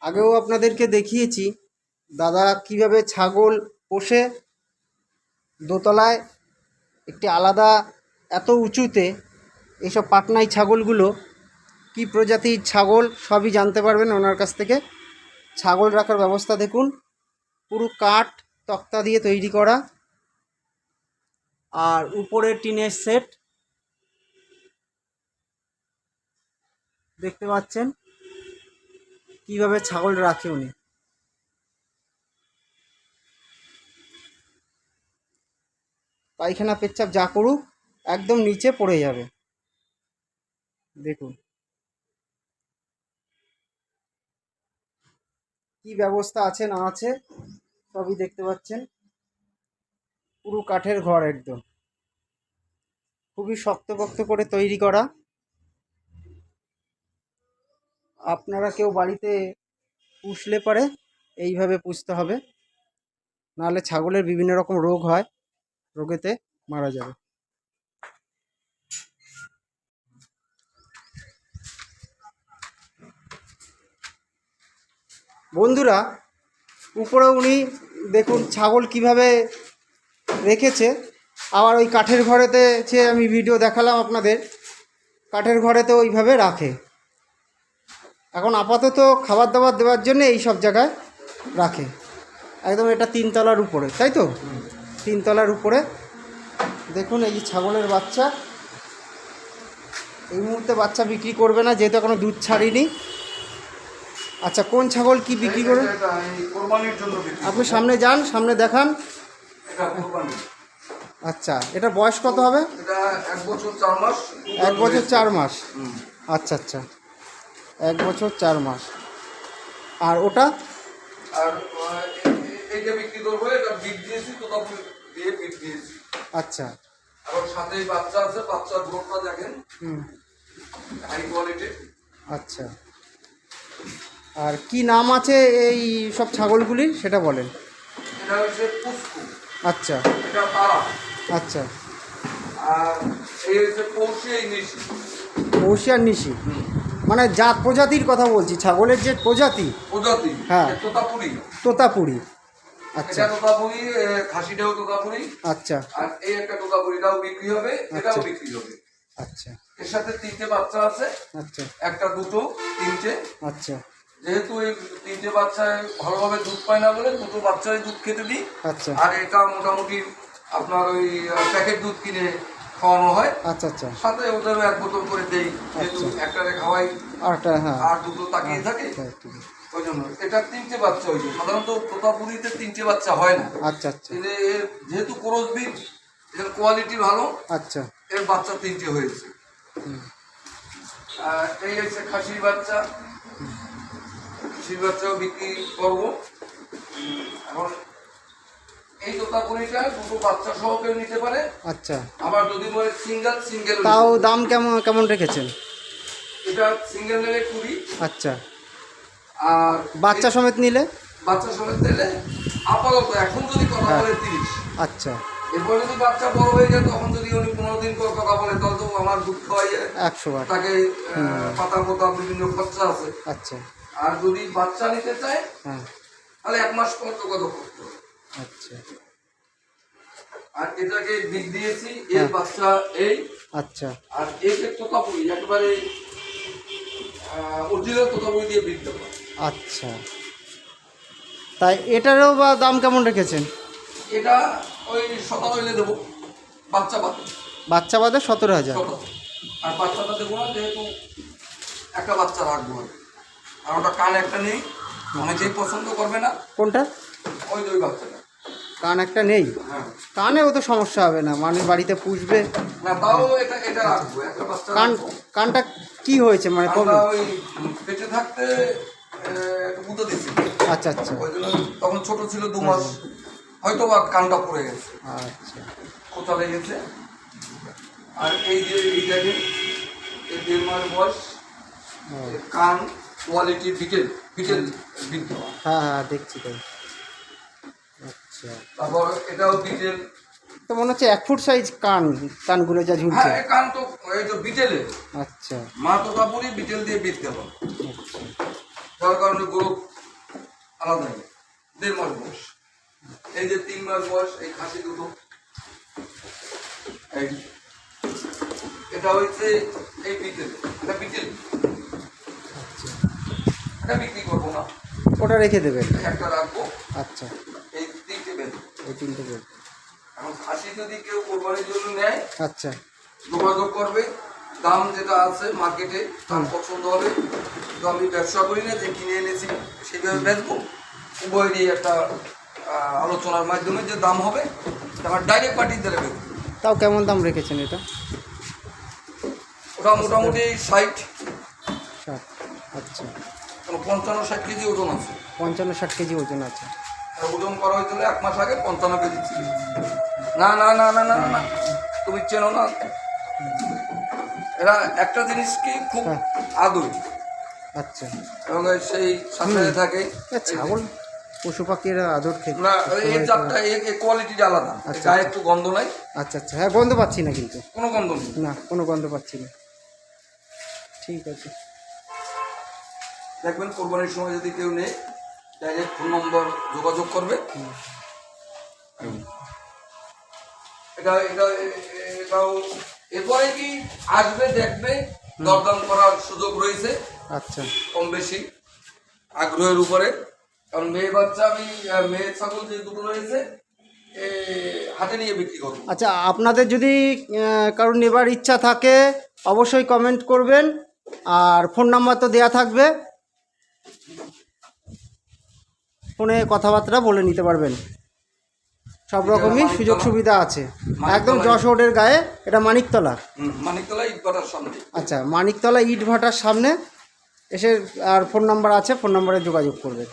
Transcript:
আগেও আপনাদেরকে দেখিয়েছি দাদা কিভাবে ছাগল পোষে দোতলায় একটি আলাদা এত উঁচুতে। এইসব পাটনাই ছাগলগুলো কি প্রজাতির ছাগল সবই জানতে পারবেন ওনার কাছ থেকে। ছাগল রাখার ব্যবস্থা দেখুন, পুরো কাঠ তক্তা দিয়ে তৈরি করা, আর উপরে টিনের সেট দেখতে পাচ্ছেন কিভাবে ছাগল রাখে উনি। পায়খানা পেচ্ছাপ যা করুক একদম নিচে পড়ে যাবে। দেখুন কি ব্যবস্থা আছে না আছে সবই দেখতে পাচ্ছেন। পুরো কাঠের ঘর, একদম খুবই শক্তপোক্ত করে তৈরি করা। আপনারা কেউ বাড়িতে পুষলে পরে এইভাবে পুষতে হবে, নাহলে ছাগলের বিভিন্ন রকম রোগ হয়, রোগেতে মারা যাবে। বন্ধুরা উপরে উনি দেখুন ছাগল কিভাবে রেখেছে। আবার ওই কাঠের ঘরেতে যে আমি ভিডিও দেখালাম আপনাদের, কাঠের ঘরেতে ওইভাবে রাখে। এখন আপাতত খাবার দাবার দেওয়ার জন্য এই সব জায়গায় রাখে। একদম এটা 3 তলার উপরে, তাই তো? 3 তলার উপরে দেখুন এই যে ছাগলের বাচ্চা। এই মুহূর্তে বাচ্চা বিক্রি করবে না, যেহেতু এখনো দুধ ছাড়িনি। আচ্ছা, কোন ছাগল কি বিক্রি করেন? আপনি সামনে যান, সামনে দেখান। আচ্ছা, এটা বয়স কত হবে? 1 বছর 4 মাস। 1 বছর 4 মাস। আচ্ছা আচ্ছা, 1 বছর 4 মাস। আর ওটা? আর এইটা বিক্রি করবো, এটা বিট দিয়েছি, তোতাপুরি দিয়ে বিট দিয়েছি। আচ্ছা, আর সাথে বাচ্চা আছে, বাচ্চার গ্রোথটা দেখেন, হাই কোয়ালিটি। আচ্ছা, আর কি নাম আছে এই সব ছাগলগুলির সেটা বলেন। এটা হচ্ছে পুষ্কু। আচ্ছা, এটা তারা। আচ্ছা, আর এই হচ্ছে পৌষি, এই নিশি। পৌষি আর নিশি, মানে জাত প্রজাতির কথা বলছি, ছাগলের যে প্রজাতি। হ্যাঁ, তোতাপুরি। তোতাপুরি। আচ্ছা, এটা তোতাপুরি, খাসিটাও তোতাপুরি। আচ্ছা, আর এই একটা তোতাপুরিটাও বিক্রি হবে, এটাও বিক্রি হবে। আচ্ছা, এর সাথে 3টে বাচ্চা আছে। আচ্ছা, একটা, দুটো, 3টে। আচ্ছা, যেহেতু এই 3টে বাচ্চায় ভালোভাবে দুধ পায় না বলে 2টো বাচ্চাই দুধ খেতে দিই। আচ্ছা, আর এটা মোটামুটি আপনার ওই প্যাকেট দুধ কিনে খাওয়ানো হয়। আচ্ছা, আচ্ছা, সাথে ওদেরও 1 বোতল করে দেই, যেহেতু একটারে খাওয়াই আর দুটো তাকিয়ে থাকে, ওই জন্য। এটা 3টে বাচ্চা হয়েছে। সাধারণত তোতাপুরিতে 3টে বাচ্চা হয় না। আচ্ছা, আচ্ছা, যেহেতু ক্রস বিট, এর কোয়ালিটি ভালো। আচ্ছা, এর বাচ্চা 3টে হয়েছে। আর এই হচ্ছে খাসির বাচ্চা। খাসির বাচ্চাও বিক্রি করবো। এখন এই তোতাপুরিটা 2টো বাচ্চা সহ কেউ নিতে পারে। আচ্ছা, আবার যদি বলে সিঙ্গেল, তাও দাম কেমন রেখেছেন? এটা সিঙ্গেল নিলে 20। আচ্ছা, আর বাচ্চা সমেত নিলে? বাচ্চা সমেত নিলে আপাতত এখন যদি কথা বলে 30। আচ্ছা, এরপর যদি বাচ্চা বড় হয়ে যায়, তখন যদি উনি 15 দিন পর কথা বলে, তাহলে তো আমার দুধ খাওয়াই যায় 100 বার। তাকে পাতা পোতা বিভিন্ন খরচা আছে। আচ্ছা, আর যদি বাচ্চা নিতে চায়, হ্যাঁ, তাহলে 1 মাস পর তো কথা করতে হবে। আচ্ছা, আর এটাকে বিট দিয়েছি, এর বাচ্চা এই। আচ্ছা, আর এই যে তোতাপুরি একেবারে অরিজিনাল তোতাপুরি দিয়ে বিট দেবো। আচ্ছা, তাই এটারও বা দাম কেমন রেখেছেন? এটা ওই 17 হইলে দেবো, বাচ্চা বাদে। বাচ্চা বাদে 17,000। আর বাচ্চাটা দেবো না, যেহেতু একটা বাচ্চা রাখবো। আর ওটা কান একটা নেই, অনেকেই পছন্দ করবে না। কোনটা? ওই যে ওই বাচ্চাটা কান একটা নেই। হ্যাঁ, কানেও তো সমস্যা হবে না, মানুষ বাড়িতে পুষবে না তাও এটা রাখবো, একটা বাচ্চা। কানটা কি হয়েছে, মানে ওই পেটে থাকতে গুঁতো দিচ্ছি। আচ্ছা, আচ্ছা, ওই জন্য তখন ছোট ছিল, 2 মাস, হয়তো বা কানটা পড়ে গেছে, আচ্ছা, কোথা লেগেছে। আর এই যে এইটাকে 1.5 মাস বয়স, কান কোয়ালিটি বিটেল বিট দেওয়া। হ্যাঁ, দেখছি তাই। আচ্ছা, তারপর এটাও বিটেল। তো মনে হচ্ছে 1 ফুট সাইজ কানগুলো যা ঝুলছে। হ্যাঁ, কান তো এই তো বিটেলে। আচ্ছা, মা তোতাপুরি বিটেল দিয়ে বিট দেওয়া। আচ্ছা, যার কারণে গরু আলাদা 1.5 মাস বয়স। এই যে 3 মাস বয়স এই খাসি দুটো, এই এটা হচ্ছে এই বিটেল, এটা বিটেল, এটা বিক্রি করবো না, ওটা রেখে দেবেন। একটা রাখবো। আচ্ছা, এই 3টে বেদ। এই 3টে বের। এখন খাসি যদি কেউ কোরবানির জন্য নেয় আচ্ছা, যোগাযোগ করবে, দাম যেটা আছে মার্কেটে দাম পছন্দ হবে। তো আমি ব্যবসা করি না যে কিনে এনেছি সেইভাবে বেচবো, উভয়েরই একটা আলোচনার মাধ্যমে যে দাম হবে আমার ডাইরেক্ট পার্টির দ্বারা বেচবো। তাও কেমন দাম রেখেছেন এটা? ওটা মোটামুটি 60, 60। আচ্ছা, 55-60 কেজি ওজন আছে। 55-60 কেজি ওজন আছে। আর ওজন করা হয়েছিল 1 মাস আগে 55 কেজি ছিল। না না না না না না, তুমি চেনো না, এরা একটা জিনিস কি খুব হ্যাঁ। আদর আচ্ছা, এবং সেই সাথে থাকে। ছাগল পশু পাখির আদর খেতে। না এই জাতটা এই কোয়ালিটিটা আলাদা, আচ্ছা, গায়ে একটু গন্ধ নাই, আচ্ছা আচ্ছা, হ্যাঁ গন্ধ পাচ্ছি না কিন্তু, কোনো গন্ধ নেই। না কোনো গন্ধ পাচ্ছি না। ঠিক আছে, দেখবেন কোরবানির সময় যদি কেউ নেই ডাইরেক্ট ফোন নম্বর যোগাযোগ করবে। এটা এটা এটাও এরপরে কি আসবে দেখবে, দরদাম করার সুযোগ রয়েছে আচ্ছা কম বেশি আগ্রহের উপরে। কারণ মেয়ে বাচ্চা আমি মেয়ে ছাগল যে দুটো রয়েছে হাতে নিয়ে বিক্রি করবো। আচ্ছা, আপনাদের যদি কারোর নেবার ইচ্ছা থাকে অবশ্যই কমেন্ট করবেন, আর ফোন নাম্বার তো দেয়া থাকবে, ফোনে কথাবার্তা বলে নিতে পারবেন, সব রকমই সুযোগ সুবিধা আছে। একদম যশোরের গায়ে, এটা মানিকতলা। মানিকতলা ইটভাটার সামনে। আচ্ছা, মানিকতলা ইটভাটার সামনে এসে, আর ফোন নাম্বার আছে, ফোন নাম্বারে যোগাযোগ করবেন।